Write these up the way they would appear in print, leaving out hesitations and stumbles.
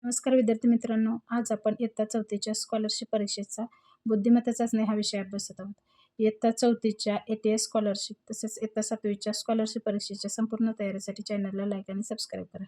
नमस्कार विद्यार्थी मित्रांनो, आज आपण इयत्ता 4थीच्या स्कॉलरशिप परीक्षेचा बुद्धिमत्ता चाचणी हा विषय अभ्यासत आहोत. इयत्ता 4थीच्या ATS स्कॉलरशिप तसेच इयत्ता 7वीच्या स्कॉलरशिप परीक्षेच्या संपूर्ण तयारीसाठी चॅनलला लाईक आणि सबस्क्राईब करा,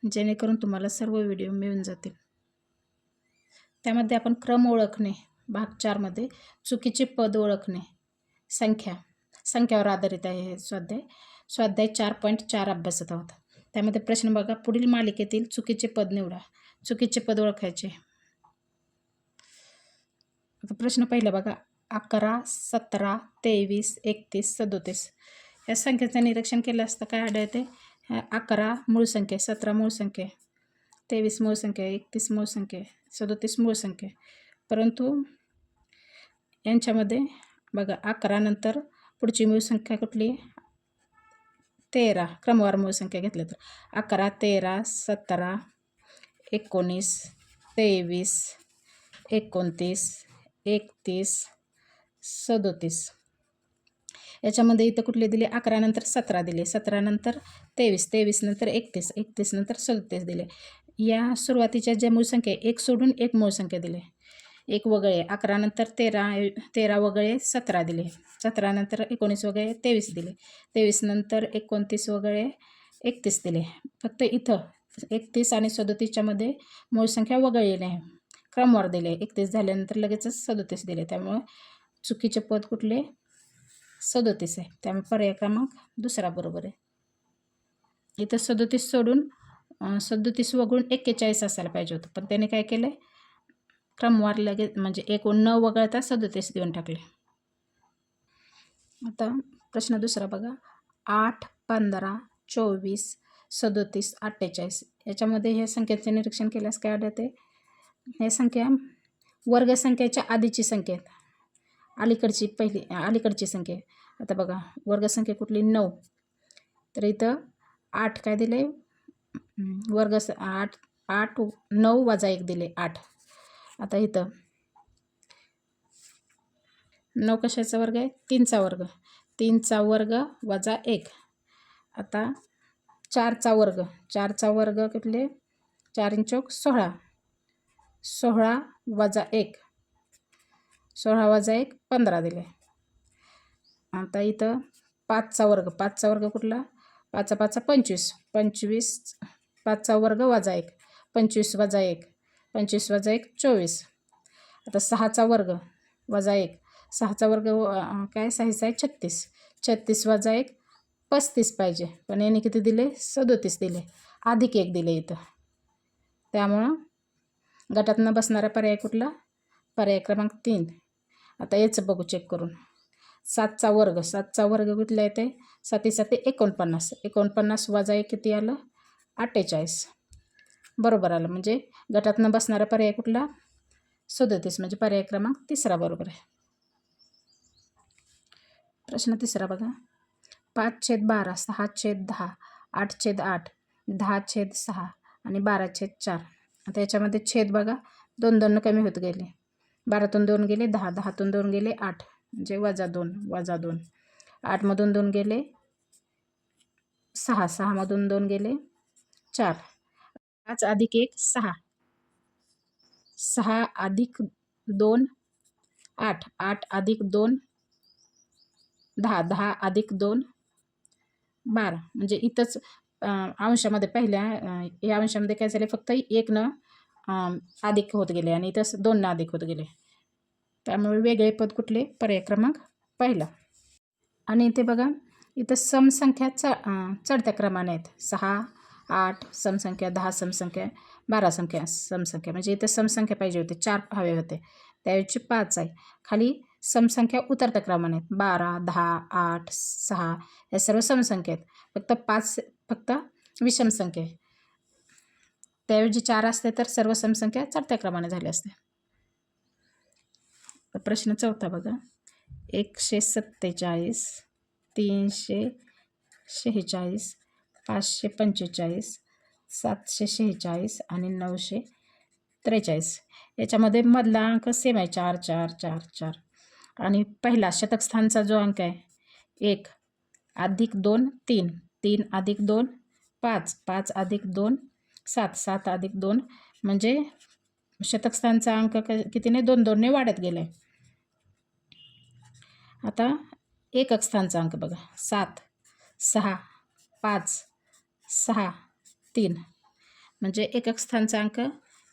जेणेकरून तुम्हाला सर्व व्हिडिओ मिळून जातील. त्यामध्ये आपण क्रम ओळखणे भाग 4 मध्ये चुकीचे पद ओळखणे संख्यावर आधारित आहे हे स्वाध्याय 4.4 अभ्यासत आहोत. त्यामध्ये प्रश्न बघा, पुढील मालिकेतील चुकीचे पद निवडा. चुकीचे पद ओळखायचे. आता प्रश्न पहिला बघा, 11, 17, 23, 31, 37 या संख्येचं निरीक्षण केलं असता काय आढळते? 11 मूळ संख्या, 17 मूळ संख्या, 23 मूळ संख्या, 31 मूळ संख्या, 37 मूळ संख्या. परंतु यांच्यामध्ये बघा 11 नंतर पुढची मूळ संख्या कुठली? 13. क्रमवार मूळ संख्या घेतल्या तर 11, 13, 17, 19, 23, 29, 31, 37. याच्यामध्ये इथं कुठले दिले? 11 नंतर 17 दिले, 17 नंतर 23, 23 नंतर 31, 31 नंतर 37 दिले. या सुरुवातीच्या ज्या मूळ संख्या एक सोडून एक मूळ संख्या दिले, एक वगळे. 11 नंतर 13 वगळे 17 दिले, 17 नंतर 19 वगळे 23 दिले, 23 नंतर 29 वगळे 31 दिले. फक्त इथं 31 आणि 37च्या मध्ये मूळ संख्या वगळली नाही, क्रमवार दिले. 31 झाल्यानंतर लगेचच 37 दिले, त्यामुळे चुकीचे पद कुठले? 37 आहे. त्यामुळे पर्याय क्रमांक दुसरा बरोबर आहे. इथं 37 सोडून 37 वगळून 41 असायला पाहिजे होतं, पण त्याने काय केलं? क्रमवार लगेच म्हणजे एकूण न वगळता 37 देऊन टाकले. आता प्रश्न दुसरा बघा, 8, 15, 24, 37, 48 याच्यामध्ये ह्या संख्येचे निरीक्षण केल्यास काय आढळते? हे संख्या वर्गसंख्येच्या आधीची संख्या आहेत, अलीकडची संख्या. आता बघा वर्गसंख्या कुठली? 9. तर इथं 8 काय दिले? 8 9 वजा 1 दिले 8. आता इथं 9 कशाचा वर्ग आहे? 3चा वर्ग. 3चा वर्ग वजा 1. आता 4चा वर्ग. 4चा वर्ग कुठले? 4 × 16. 16 वजा 1. 16 वजा 1 15 दिले. आता इथं 5चा वर्ग. 5चा वर्ग कुठला? 5 5 25. 25 5चा वर्ग वजा 1. 25 वजा 1. 25 वजा 1 24. आता 6चा वर्ग वजा 1. 6चा वर्ग काय? 6 आहे 36. 36 वजा 1 35 पाहिजे, पण याने किती दिले? 37 दिले, अधिक 1 दिले इथं. त्यामुळं गटात न बसणारा पर्याय कुठला? पर्याय क्रमांक 3. आता याचं बघू चेक करून. 7चा वर्ग. 7चा वर्ग कुठला येते? 7 7 49. 49 वजा 1 किती आलं? 48. बरोबर आलं. म्हणजे गटात न बसणारा पर्याय कुठला? 37. म्हणजे पर्याय क्रमांक 3 बरोबर आहे. प्रश्न तिसरा बघा, 5/12, 6/10, 8/8, 10/6 आणि 12/4. आता याच्यामध्ये छेद बघा 2 2 कमी होत गेले. 12तून 2 गेले 10, 10तून 2 गेले 8, म्हणजे वजा 2. 8मधून 2 गेले 6, 6मधून 2 गेले 4. 5 अधिक 1 6. 6 अधिक 2 8. 8 अधिक 2 10. 10 अधिक 2 12. म्हणजे इथंच अंशामध्ये पहिल्या या अंशामध्ये काय झाले? फक्त 1 न अधिक होत गेले आणि इथं 2 न अधिक होत गेले. त्यामुळे वेगळे पद कुठले? पर्याय क्रमांक पहिला. आणि इथे बघा, इथं समसंख्या चढत्या क्रमाने आहेत. 6, 8 समसंख्या, 10 समसंख्या, 12 समसंख्या. म्हणजे इथं समसंख्या पाहिजे होते, 4 हवे होते, त्याऐवजी 5 आहे. खाली समसंख्या उतरत्या क्रमाने आहेत. 12, 10, 8, 6 या सर्व समसंख्या आहेत. फक्त 5 फक्त विषम संख्या आहे. त्याऐवजी 4 असते तर सर्व समसंख्या चढत्या क्रमाने झाल्या असत्या. प्रश्न चौथा बघा, 147, 346, 545, 746 आणि 943. याच्यामध्ये मधला अंक सेम आहे, 4 4 4 4. आणि पहिला शतक स्थानचा जो अंक आहे 1 अधिक 2 3, 3 अधिक 2 5, 5 अधिक 2 7 7 अधिक 2 म्हणजे शतक स्थानचा अंक कितीने 2 2ने वाढत गेलाय. आता एकक स्थानचा अंक बघा 7 6 5 6 3 म्हणजे एकक स्थानचा अंक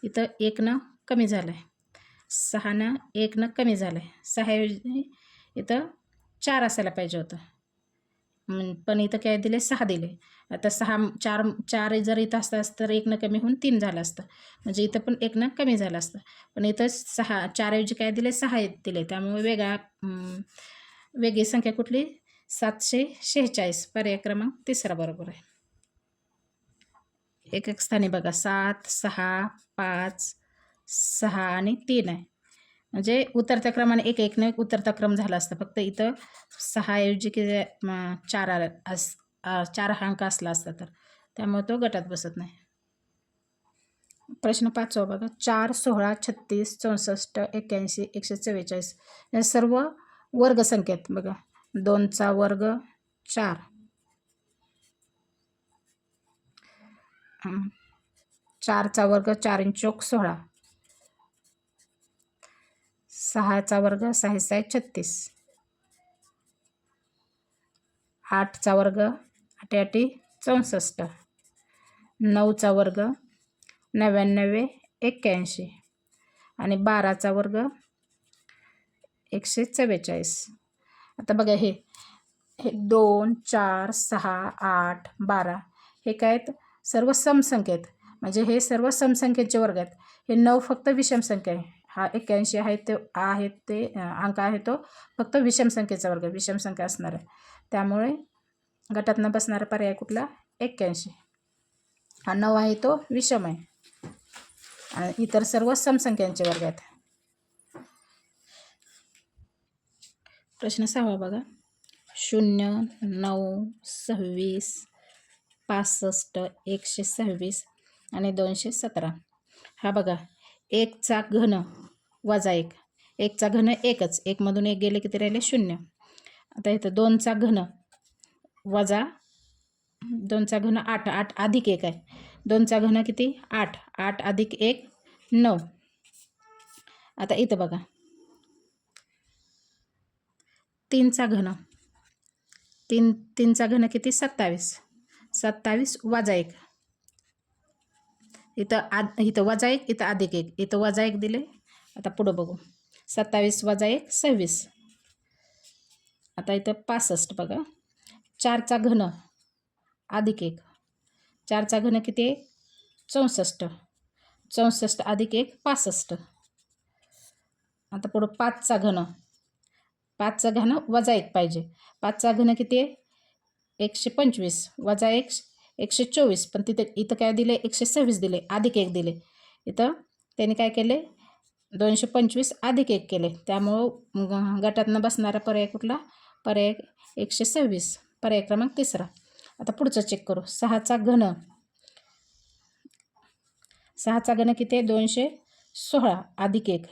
इथं 1नं कमी झाला आहे. 6नं 1नं कमी झालं आहे. 6 ऐवजी इथं 4 असायला पाहिजे होतं. पण इथं काय दिले 6 दिले. आता 6 4 जर इथं असतं तर 1नं कमी होऊन 3 झालं असतं. म्हणजे इथं पण 1नं कमी झालं असतं. पण इथं 6 4 ऐवजी काय दिले 6 दिले. त्यामुळे वेगळी संख्या कुठली 746. पर्याय क्रमांक 3 बरोबर आहे. एकक स्थानी बघा 7 6 5 6 आणि 3 आहे. म्हणजे उतरत्या क्रमाने 1 1ने उतरता क्रम झाला असता. फक्त इथं 6 ऐवजी की 4 हा अंक असला असता तर त्यामुळे तो गटात बसत नाही. प्रश्न 5 बघा 4 16 36 64 81 144 या सर्व वर्ग संख्या आहेत बघा. 2चा वर्ग 4 4चा वर्ग 4 × 16 6चा वर्ग 6 × 36 8चा वर्ग 8 8 64 9चा वर्ग 99 81 आणि 12चा वर्ग 144. आता बघा हे 2 4 6 8 12 हे काय आहेत सर्व समसंख्या आहेत. म्हणजे हे सर्व समसंख्येचे वर्ग आहेत. हे 9 फक्त विषम संख्या आहे. हा 81 आहे ते अंक आहे तो फक्त विषम संख्येचा वर्ग विषम संख्या असणार आहे. त्यामुळे गटातनं बसणारा पर्याय कुठला 81. हा 9 आहे तो विषम आहे आणि इतर सर्व समसंख्यांचे वर्ग आहेत. प्रश्न 6 बघा 0 9 26 65 126 आणि 217. हा बघा 1चा घन वजा 1 1चा घन 1च 1 मधून 1 गेले किती राहिले 0. आता इथं 2चा घन वजा 2चा घन 8 8 अधिक 1 आहे. 2चा घन किती 8 8 अधिक 1 9. आता इथं बघा 3चा घन 3चा घन किती 27 27 वजा 1 इथं वजा 1 इथं अधिक 1 इथं वजा 1 दिले. आता पुढं बघू 27 वजा 1 26. आता इथं 65 बघा 4चा घन अधिक 1 4चा घन किती आहे 64 64 अधिक 1 65. आता पुढं 5चा घन 5चा घन वजा 1 पाहिजे. 5चा घन किती आहे 125 वजा 1 124. पण इथं काय दिले 126 दिले अधिक 1 दिले. इथं त्यांनी काय केले 225 अधिक 1 केले. त्यामुळं गटातनं बसणारा पर्याय कुठला पर्याय 126. पर्याय क्रमांक 3. आता पुढचं चेक करू 6चा घन किती आहे 216 अधिक 1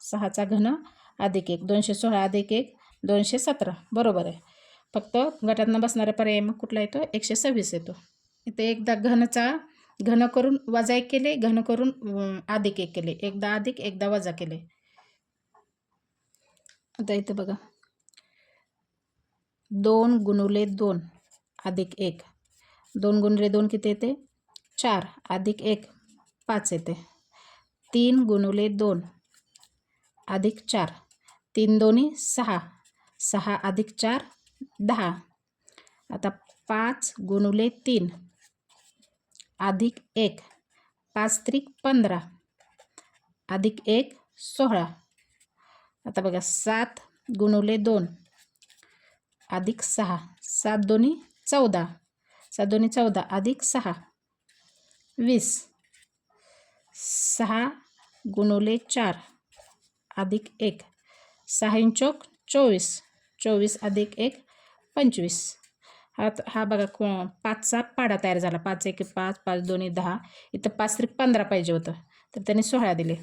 6चा घन अधिक 1 216 अधिक 1 217 बरोबर आहे. फक्त गटातनं बसणारा पर्याय मग कुठला येतो 126 येतो. इथे एकदा घन करून वजा 1 केले घन करून अधिक 1 केले एकदा अधिक एकदा वजा केले. आता इथे बघा 2 × 2 अधिक 1 2 × 2 किती येते 4 अधिक 1 5 येते. 3 × 2 अधिक 4 3 2 6 6 अधिक 4 10. आता 5 × 3 अधिक 1 5 त्रिक 15 अधिक 1 16. आता बघा 7 × 2 अधिक 6 7 2 14 7 2 14 अधिक 6 20. 6 × 4 अधिक 1 6 × 24 24 अधिक 1 25. हा बघा 5चा पाडा तयार झाला 5 1 5 5 2 10. इथं 5 त्रिक 15 पाहिजे होतं तर त्यांनी 16 दिले.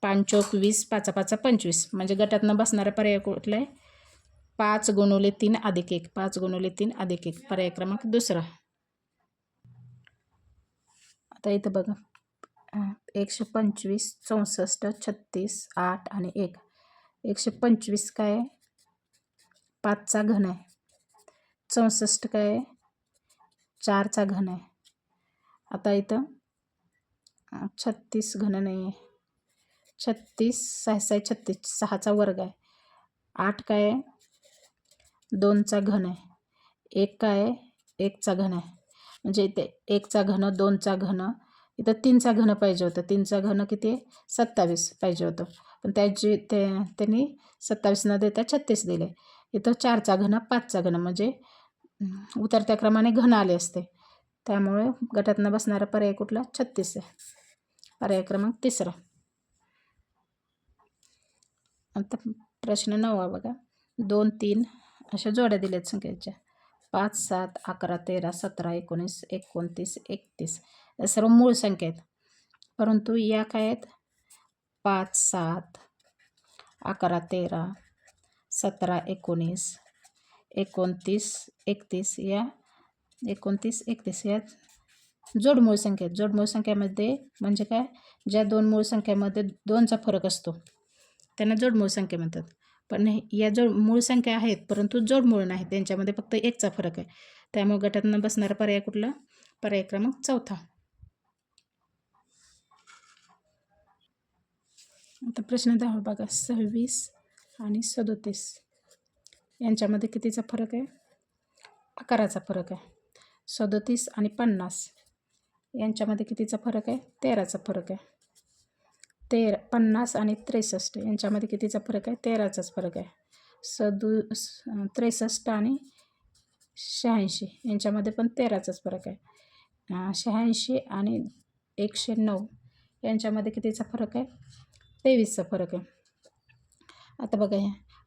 5 चौक 20 5 5 25. म्हणजे गटातनं बसणारा पर्याय कुठला आहे 5 × 3 अधिक 1 5 × 3 अधिक 1 पर्याय क्रमांक 2. आता इथं बघा 125, 64, 36, 8 आणि 1. 125 काय आहे? 5चा घन आहे. 64 काय आहे? 4चा घन आहे. आता इथं 36 घन नाही आहे. 36 6 36 6चा वर्ग आहे. 8 काय आहे? 2चा घन आहे. 1 काय आहे? 1चा घन आहे. म्हणजे इथे 1चा घन, 2चा घन, इथं 3चा घन पाहिजे होतं. 3चा घन किती आहे? 27 पाहिजे होतं. पण त्यांनी 27 न देता 36 दिले. इथं 4चा घन, 5चा घन म्हणजे उतरत्या क्रमाने घन आले असते. त्यामुळे गटातनं बसणारा पर्याय कुठला? 36 आहे. पर्याय क्रमांक 3. आता प्रश्न 9 बघा. 2, 3 अशा जोड्या दिल्यात संख्येच्या. 5, 7, 11, 13, 17, 19, 29, 31 या सर्व मूळ संख्या आहेत. परंतु या काय आहेत? 5, 7, 11, 13, 17, 19, 29, 31 या 29, 31 या जोडमूळ संख्या आहेत. जोडमूळ संख्यामध्ये म्हणजे काय? ज्या दोन मूळ संख्यामध्ये 2चा फरक असतो त्यांना जोडमूळ संख्या म्हणतात. पण या मूळ संख्या आहेत परंतु जोडमूळ नाही, त्यांच्यामध्ये फक्त 1चा फरक आहे. त्यामुळे गटातनं बसणारा पर्याय कुठला? पर्याय क्रमांक 4. आता प्रश्न 10 बघा. 26 आणि 37 यांच्यामध्ये कितीचा फरक आहे? 11चा फरक आहे. 37 आणि 50 यांच्यामध्ये कितीचा फरक आहे? 13चा फरक आहे. 50 आणि 63 यांच्यामध्ये कितीचा फरक आहे? 13चाच फरक आहे. 63 आणि 86 यांच्यामध्ये पण 13चाच फरक आहे. 86 आणि 109 यांच्यामध्ये कितीचा फरक आहे? 23चा फरक आहे. आता बघा,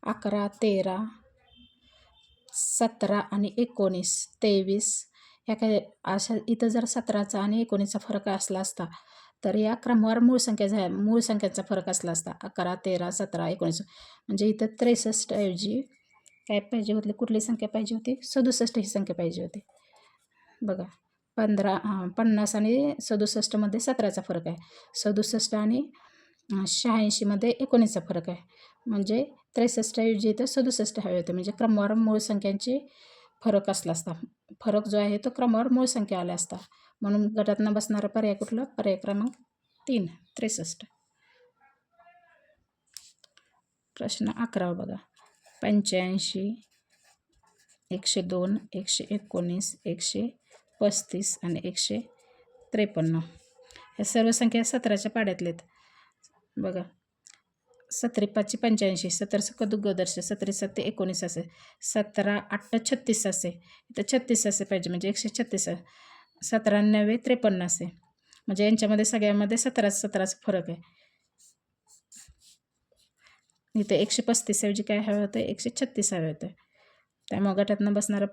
11, 13, 17 आणि 19, 23 ह्या काय अशा इथं जर 17चा आणि 19चा फरक असला असता तर या क्रमवार मूळ संख्यांचा फरक असला असता. 11, 13, 17, 19 म्हणजे इथं 63 ऐवजी काय पाहिजे होती? कुठली संख्या पाहिजे होती? 67 ही संख्या पाहिजे होती. बघा 50 आणि 67मध्ये 17चा फरक आहे. 67 आणि 86मध्ये 19चा फरक आहे. म्हणजे 63 ऐवजी इथं 67 हवे होते. म्हणजे क्रमवार मूळ संख्यांची फरक असला असता. फरक जो आहे तो क्रमवार मूळ संख्या आला असता. म्हणून गटातनं बसणारा पर्याय कुठला? पर्याय क्रमांक 3, 63. प्रश्न 11 बघा. 85, 102, 119, 135 आणि 153 ह्या सर्व संख्या 17च्या पाड्यातल्या आहेत. बघा 17 5 85, 17 दुग्गोदर्श, 17 7 19 असे, 17 8 36 असे, इथं 36 असे पाहिजे म्हणजे 136, 17 9 53 असे, म्हणजे यांच्यामध्ये सगळ्यामध्ये 17चा फरक आहे. इथे 135 ऐवजी काय हवं होतं? 136 हवे होते. त्यामुळे गटातनं बसणारा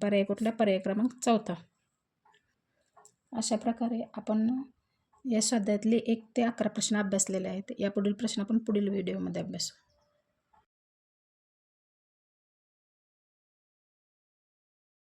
पर्याय कुठला? पर्याय क्रमांक 4. अशा प्रकारे आपण या स्वाध्यायातले 1 ते 11 प्रश्न अभ्यासलेले आहेत. यापुढील प्रश्न आपण पुढील व्हिडिओमध्ये अभ्यासू.